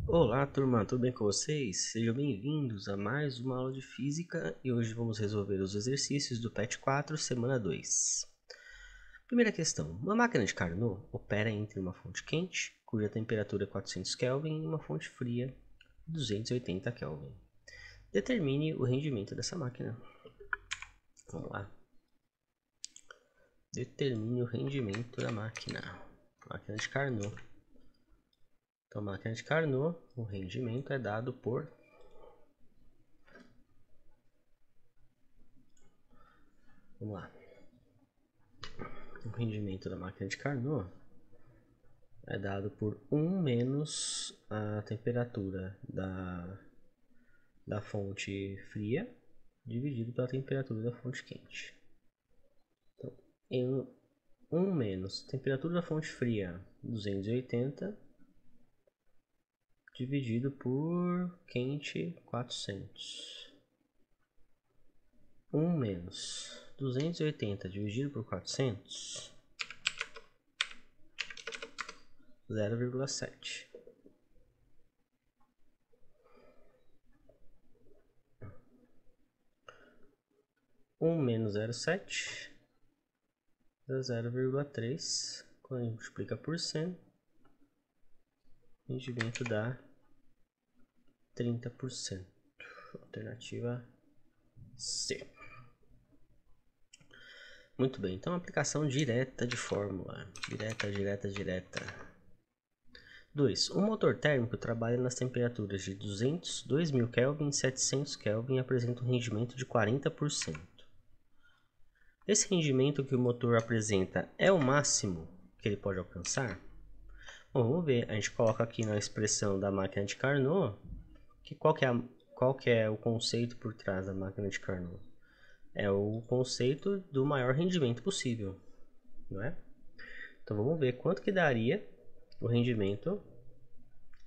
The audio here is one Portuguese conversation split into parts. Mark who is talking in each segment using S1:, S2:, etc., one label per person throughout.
S1: Olá, turma, tudo bem com vocês? Sejam bem-vindos a mais uma aula de física e hoje vamos resolver os exercícios do PET 4, semana 2. Primeira questão: uma máquina de Carnot opera entre uma fonte quente, cuja temperatura é 400 Kelvin, e uma fonte fria, 280 Kelvin. Determine o rendimento dessa máquina. Vamos lá. Determine o rendimento da máquina. Máquina de Carnot. Então, máquina de Carnot, o rendimento é dado por... Vamos lá. O rendimento da máquina de Carnot é dado por 1 menos a temperatura da fonte fria dividido pela temperatura da fonte quente. Então, em 1 menos temperatura da fonte fria, 280, dividido por quente, 400. 1 menos 280 dividido por 400, 0,7. Menos 0,7 dá 0,3. Quando a gente multiplica por 100, o rendimento dá 30%. Alternativa C. Muito bem, então aplicação direta de fórmula. Direta. 2. Um motor térmico trabalha nas temperaturas de 200, 2000 Kelvin e 700 Kelvin e apresenta um rendimento de 40%. Esse rendimento que o motor apresenta é o máximo que ele pode alcançar? Bom, vamos ver. A gente coloca aqui na expressão da máquina de Carnot, que qual que é o conceito por trás da máquina de Carnot? É o conceito do maior rendimento possível, não é? Então vamos ver quanto que daria o rendimento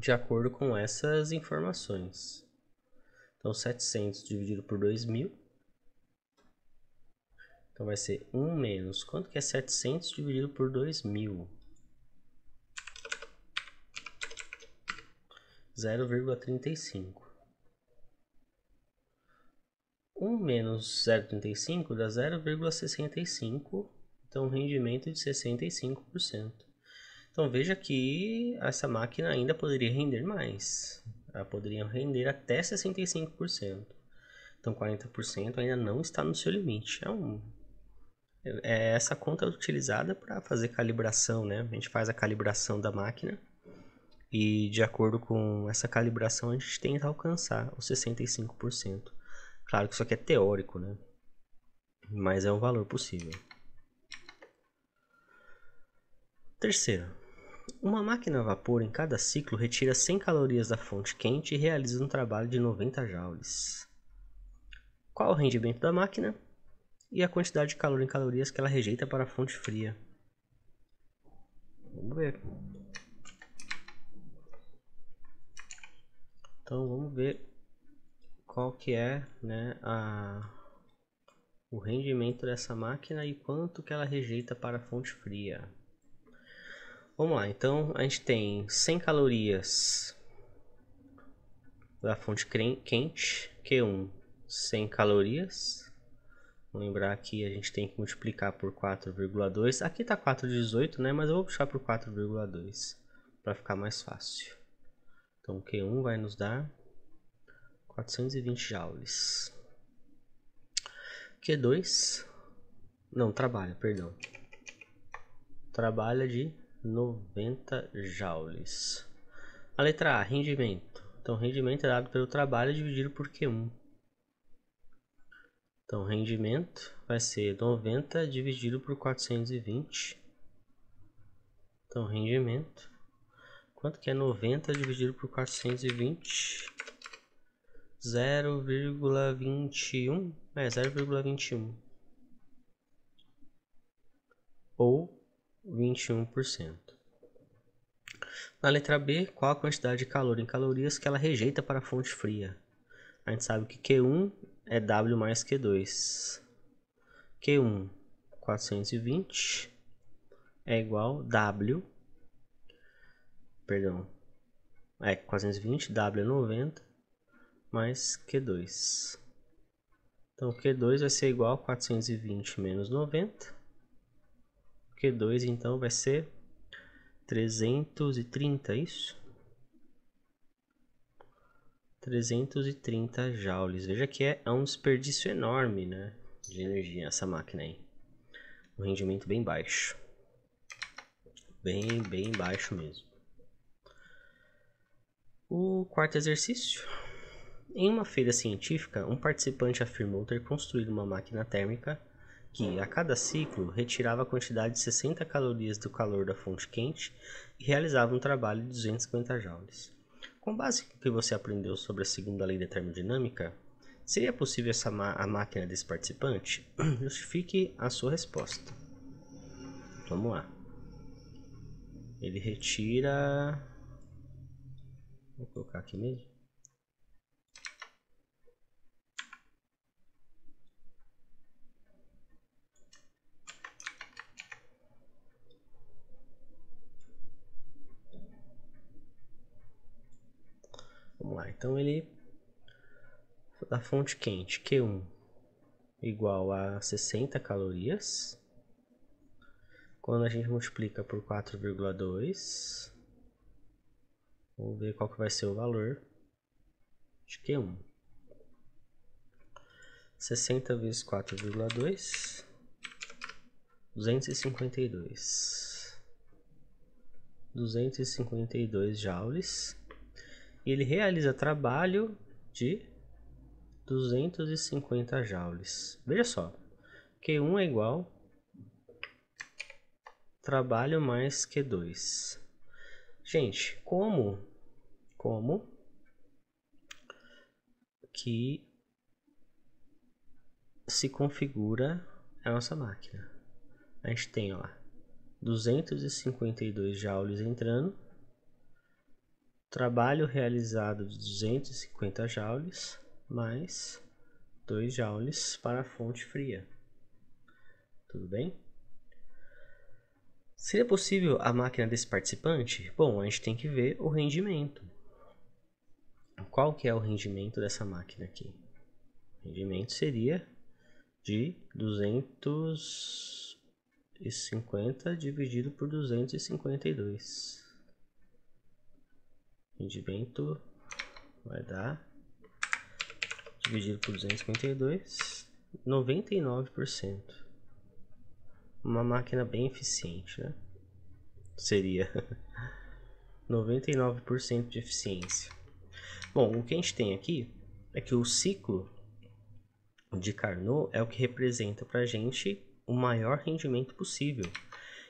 S1: de acordo com essas informações. Então 700 dividido por 2000, então vai ser 1 menos, quanto que é 700 dividido por 2000? 0,35. 1 menos 0,35 dá 0,65, então um rendimento de 65%. Então veja que essa máquina ainda poderia render mais. Ela poderia render até 65%. Então 40% ainda não está no seu limite. Essa conta é utilizada para fazer calibração, né? A gente faz a calibração da máquina e de acordo com essa calibração a gente tenta alcançar os 65%. Claro que isso aqui é teórico, né? Mas é um valor possível. Terceiro, uma máquina a vapor em cada ciclo retira 100 calorias da fonte quente e realiza um trabalho de 90 joules. Qual o rendimento da máquina e a quantidade de calor em calorias que ela rejeita para a fonte fria? Vamos ver. Então vamos ver qual que é, né, o rendimento dessa máquina e quanto que ela rejeita para a fonte fria. Vamos lá, então a gente tem 100 calorias da fonte quente, Q1, 100 calorias. Vamos lembrar que a gente tem que multiplicar por 4,2. Aqui está 4,18, né? Mas eu vou puxar por 4,2 para ficar mais fácil. Então Q1 vai nos dar 420 joules. Q2, não, trabalha de 90 joules. A letra A, rendimento. Então rendimento é dado pelo trabalho dividido por Q1. Então rendimento vai ser 90 dividido por 420. Então rendimento, quanto que é 90 dividido por 420? 0,21. 0,21. Ou 21%. Na letra B, qual a quantidade de calor em calorias que ela rejeita para a fonte fria? A gente sabe que Q1 é W mais Q2. Q1, 420, é igual W, perdão, É 420, W é 90, mais Q2. Então Q2 vai ser igual a 420 menos 90. Q2 então vai ser 330, isso? 330 joules. Veja que é um desperdício enorme, né, de energia essa máquina aí. Um rendimento bem baixo. Bem baixo mesmo. O quarto exercício. Em uma feira científica, um participante afirmou ter construído uma máquina térmica que, a cada ciclo, retirava a quantidade de 60 calorias do calor da fonte quente e realizava um trabalho de 250 joules. Com base no que você aprendeu sobre a segunda lei da termodinâmica, seria possível a máquina desse participante? Justifique a sua resposta. Vamos lá. Ele retira... Vou colocar aqui mesmo. Vamos lá, então ele... Da fonte quente, Q1 igual a 60 calorias. Quando a gente multiplica por 4,2, vamos ver qual que vai ser o valor de Q1. 60 vezes 4,2, 252. 252 joules. E ele realiza trabalho de 250 joules. Veja só, Q1 é igual trabalho mais Q2. Gente, como que se configura a nossa máquina? A gente tem, ó, 252 joules entrando, trabalho realizado de 250 joules, mais 2 joules para a fonte fria. Tudo bem? Seria possível a máquina desse participante? Bom, a gente tem que ver o rendimento. Qual que é o rendimento dessa máquina aqui? O rendimento seria de 250 dividido por 252. Rendimento vai dar, dividido por 252, 99%. Uma máquina bem eficiente, né? Seria 99% de eficiência. Bom, o que a gente tem aqui é que o ciclo de Carnot é o que representa para a gente o maior rendimento possível.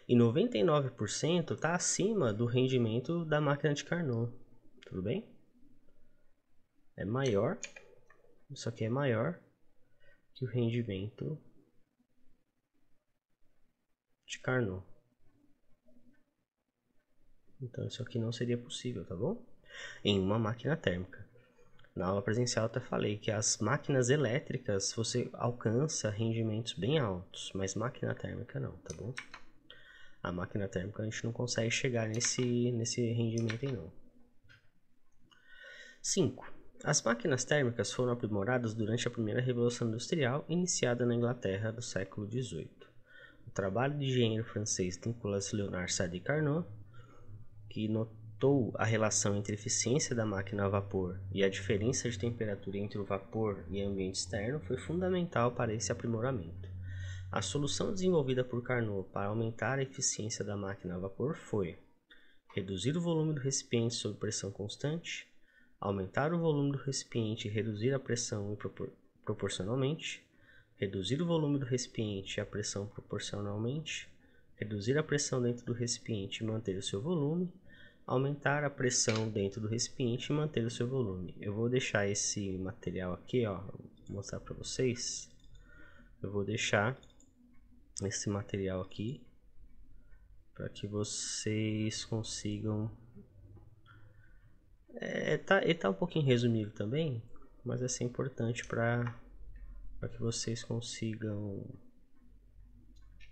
S1: E 99% está acima do rendimento da máquina de Carnot. Tudo bem? É maior. Isso aqui é maior que o rendimento de Carnot. Então isso aqui não seria possível, tá bom? Em uma máquina térmica. Na aula presencial eu até falei que as máquinas elétricas você alcança rendimentos bem altos, mas máquina térmica não, tá bom? A máquina térmica a gente não consegue chegar nesse rendimento aí não. 5. As máquinas térmicas foram aprimoradas durante a primeira Revolução Industrial, iniciada na Inglaterra do século XVIII. O trabalho do engenheiro francês Nicolas Léonard Sadi Carnot, que notou a relação entre a eficiência da máquina a vapor e a diferença de temperatura entre o vapor e o ambiente externo, foi fundamental para esse aprimoramento. A solução desenvolvida por Carnot para aumentar a eficiência da máquina a vapor foi reduzir o volume do recipiente sob pressão constante, aumentar o volume do recipiente e reduzir a pressão proporcionalmente, reduzir o volume do recipiente e a pressão proporcionalmente, reduzir a pressão dentro do recipiente e manter o seu volume, aumentar a pressão dentro do recipiente e manter o seu volume. Eu vou deixar esse material aqui, ó, vou mostrar para vocês. Eu vou deixar esse material aqui para que vocês consigam. Ele tá um pouquinho resumido também, mas vai ser importante para que vocês consigam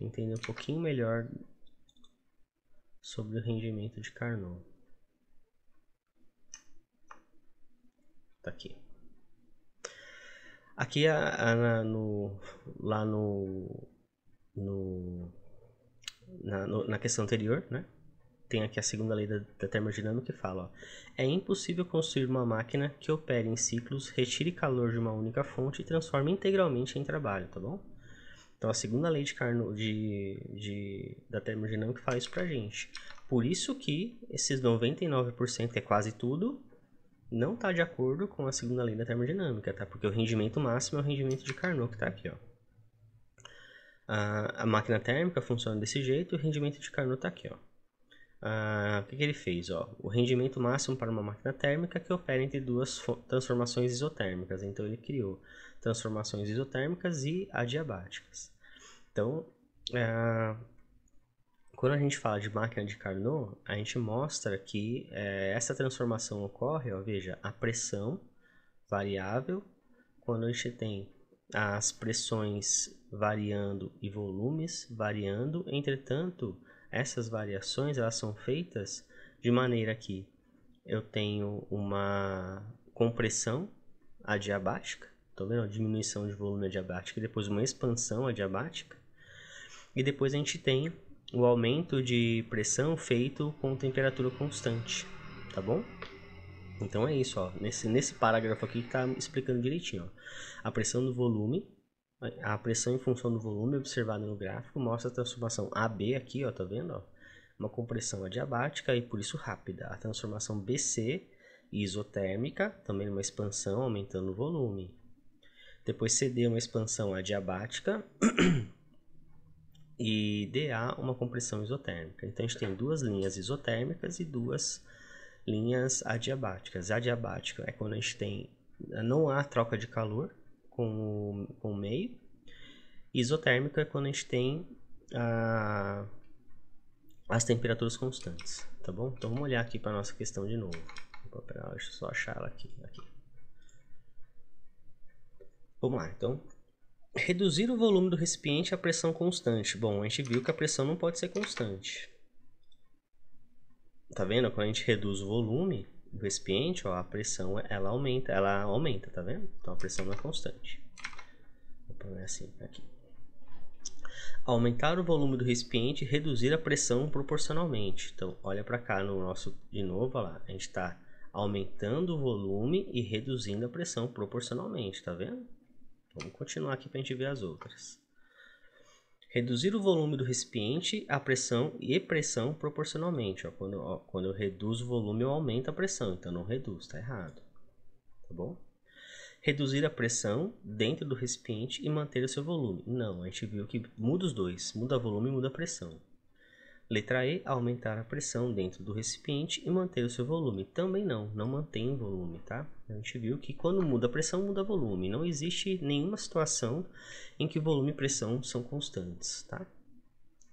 S1: entender um pouquinho melhor sobre o rendimento de Carnot. Tá aqui. Aqui na questão anterior, né? Tem aqui a segunda lei da termodinâmica que fala, ó, é impossível construir uma máquina que opere em ciclos, retire calor de uma única fonte e transforme integralmente em trabalho, tá bom? Então a segunda lei da termodinâmica fala isso pra gente. Por isso que esses 99%, que é quase tudo, não está de acordo com a segunda lei da termodinâmica, tá? Porque o rendimento máximo é o rendimento de Carnot, que está aqui, ó. A máquina térmica funciona desse jeito e o rendimento de Carnot está aqui, ó. O que ele fez? Ó? O rendimento máximo para uma máquina térmica que opera entre duas transformações isotérmicas. Então ele criou transformações isotérmicas e adiabáticas. Então, quando a gente fala de máquina de Carnot, a gente mostra que essa transformação ocorre, ó, veja, a pressão variável, quando a gente tem as pressões variando e volumes variando, entretanto, essas variações elas são feitas de maneira que eu tenho uma compressão adiabática, tá vendo? Diminuição de volume adiabática e depois uma expansão adiabática, e depois a gente tem o aumento de pressão feito com temperatura constante, tá bom? Então é isso, ó. Nesse parágrafo aqui que tá explicando direitinho, ó. A pressão do volume, a pressão em função do volume observada no gráfico mostra a transformação AB aqui, ó, tá vendo, ó? Uma compressão adiabática e por isso rápida. A transformação BC isotérmica, também uma expansão aumentando o volume. Depois CD uma expansão adiabática e DA uma compressão isotérmica. Então a gente tem duas linhas isotérmicas e duas linhas adiabáticas. Adiabática é quando a gente tem, não há troca de calor com o meio. Isotérmica é quando a gente tem as temperaturas constantes, tá bom? Então vamos olhar aqui para nossa questão de novo. Deixa eu só achar ela aqui. Vamos lá, então. Reduzir o volume do recipiente à pressão constante. Bom, a gente viu que a pressão não pode ser constante. Tá vendo? Quando a gente reduz o volume do recipiente, ó, a pressão ela aumenta, tá vendo? Então a pressão não é constante. Vou pôr assim aqui. Aumentar o volume do recipiente e reduzir a pressão proporcionalmente. Então olha para cá no nosso, de novo, ó lá, a gente está aumentando o volume e reduzindo a pressão proporcionalmente, tá vendo? Vamos continuar aqui para a gente ver as outras. Reduzir o volume do recipiente, a pressão e pressão proporcionalmente. Quando eu reduzo o volume, eu aumento a pressão. Então não reduz, está errado. Tá bom? Reduzir a pressão dentro do recipiente e manter o seu volume. Não, a gente viu que muda os dois. Muda o volume e muda a pressão. Letra E, aumentar a pressão dentro do recipiente e manter o seu volume. Também não mantém o volume, tá? A gente viu que quando muda a pressão, muda o volume. Não existe nenhuma situação em que volume e pressão são constantes, tá?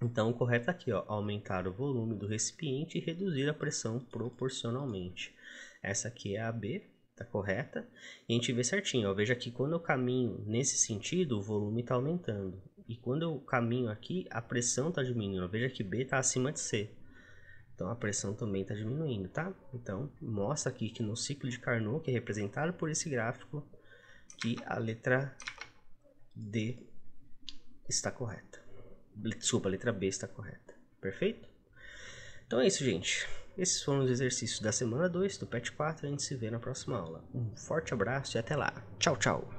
S1: Então, o correto aqui, ó, aumentar o volume do recipiente e reduzir a pressão proporcionalmente. Essa aqui é a B, tá correta? E a gente vê certinho, ó, veja que quando eu caminho nesse sentido, o volume está aumentando. E quando eu caminho aqui, a pressão está diminuindo. Veja que B está acima de C. Então a pressão também está diminuindo, tá? Então mostra aqui que no ciclo de Carnot, que é representado por esse gráfico, que a letra D está correta. Desculpa, a letra B está correta. Perfeito? Então é isso, gente. Esses foram os exercícios da semana 2 do PET 4. A gente se vê na próxima aula. Um forte abraço e até lá. Tchau, tchau.